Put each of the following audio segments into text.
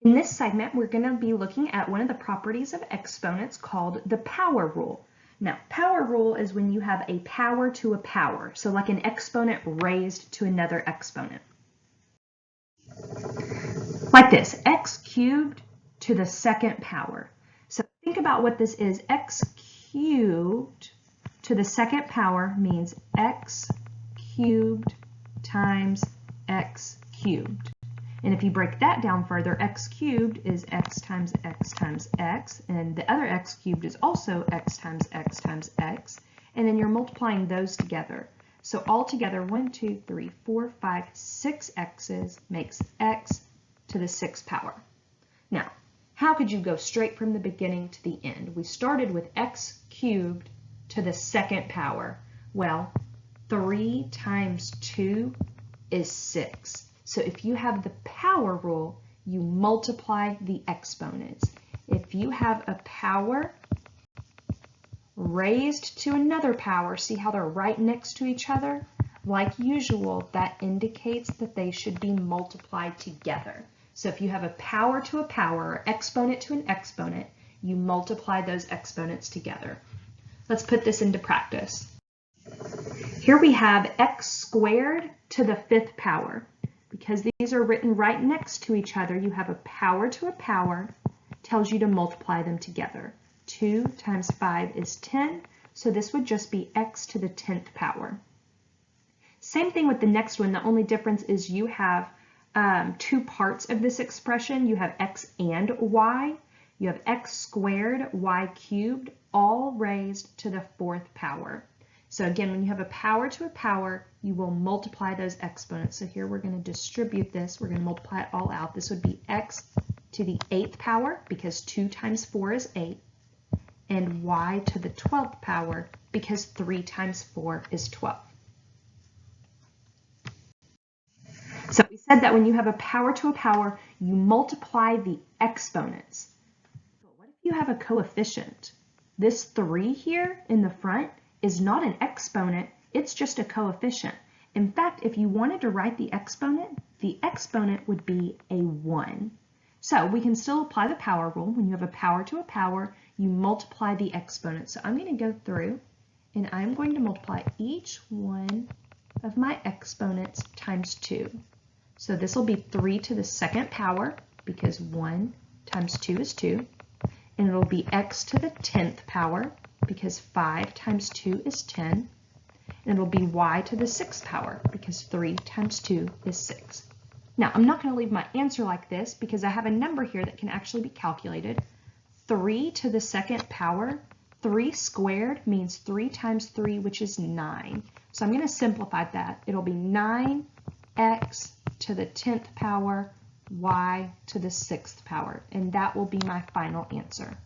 In this segment, we're going to be looking at one of the properties of exponents called the power rule. Now, power rule is when you have a power to a power, so like an exponent raised to another exponent. Like this, x cubed to the second power. So think about what this is. X cubed to the second power means x cubed times x cubed. And if you break that down further, x cubed is x times x times x, and the other x cubed is also x times x times x, and then you're multiplying those together. So altogether, 1, 2, 3, 4, 5, 6 x's makes x to the 6th power. Now, how could you go straight from the beginning to the end? We started with x cubed to the second power. Well, 3 times 2 is 6. So if you have the power rule, you multiply the exponents. If you have a power raised to another power, see how they're right next to each other? Like usual, that indicates that they should be multiplied together. So if you have a power to a power, or exponent to an exponent, you multiply those exponents together. Let's put this into practice. Here we have x squared to the 5th power. Because these are written right next to each other, you have a power to a power, tells you to multiply them together. 2 times 5 is 10, so this would just be x to the 10th power. Same thing with the next one. The only difference is you have two parts of this expression. You have x and y. You have x squared, y cubed, all raised to the 4th power. So again, when you have a power to a power, you will multiply those exponents. So here we're going to distribute this. We're going to multiply it all out. This would be x to the 8th power, because 2 times 4 is 8, and y to the 12th power, because 3 times 4 is 12. So we said that when you have a power to a power, you multiply the exponents. But what if you have a coefficient? This 3 here in the front is not an exponent, it's just a coefficient. In fact, if you wanted to write the exponent would be a 1. So we can still apply the power rule. When you have a power to a power, you multiply the exponent. So I'm going to go through and I'm going to multiply each one of my exponents times 2. So this will be 3 to the 2nd power, because 1 times 2 is 2. And it'll be x to the 10th power, because 5 times 2 is 10. And it'll be y to the 6th power, because 3 times 2 is 6. Now, I'm not going to leave my answer like this, because I have a number here that can actually be calculated. 3 to the 2nd power, 3 squared means 3 times 3, which is 9. So I'm going to simplify that. It'll be 9x to the 10th power, y to the 6th power. And that will be my final answer.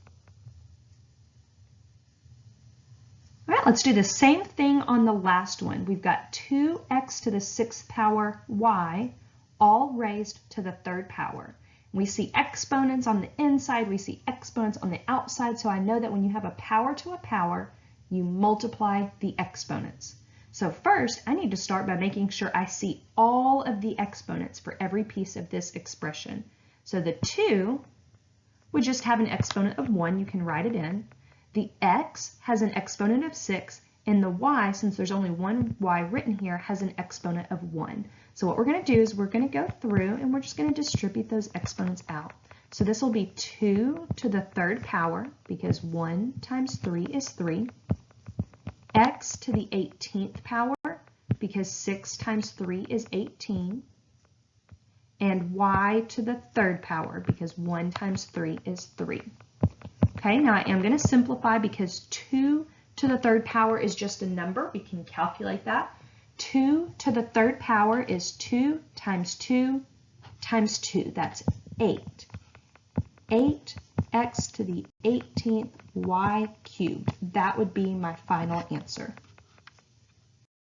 All right, let's do the same thing on the last one. We've got 2x to the 6th power y, all raised to the 3rd power. We see exponents on the inside, we see exponents on the outside, so I know that when you have a power to a power, you multiply the exponents. So first, I need to start by making sure I see all of the exponents for every piece of this expression. So the 2 would just have an exponent of 1, you can write it in. The x has an exponent of 6, and the y, since there's only one y written here, has an exponent of 1. So what we're going to do is we're going to go through and we're just going to distribute those exponents out. So this will be 2 to the 3rd power, because 1 times 3 is 3. X to the 18th power, because 6 times 3 is 18. And y to the 3rd power, because 1 times 3 is 3. Okay, now I am going to simplify, because 2 to the 3rd power is just a number. We can calculate that. 2 to the 3rd power is 2 times 2 times 2. That's 8. 8x to the 18th y cubed. That would be my final answer.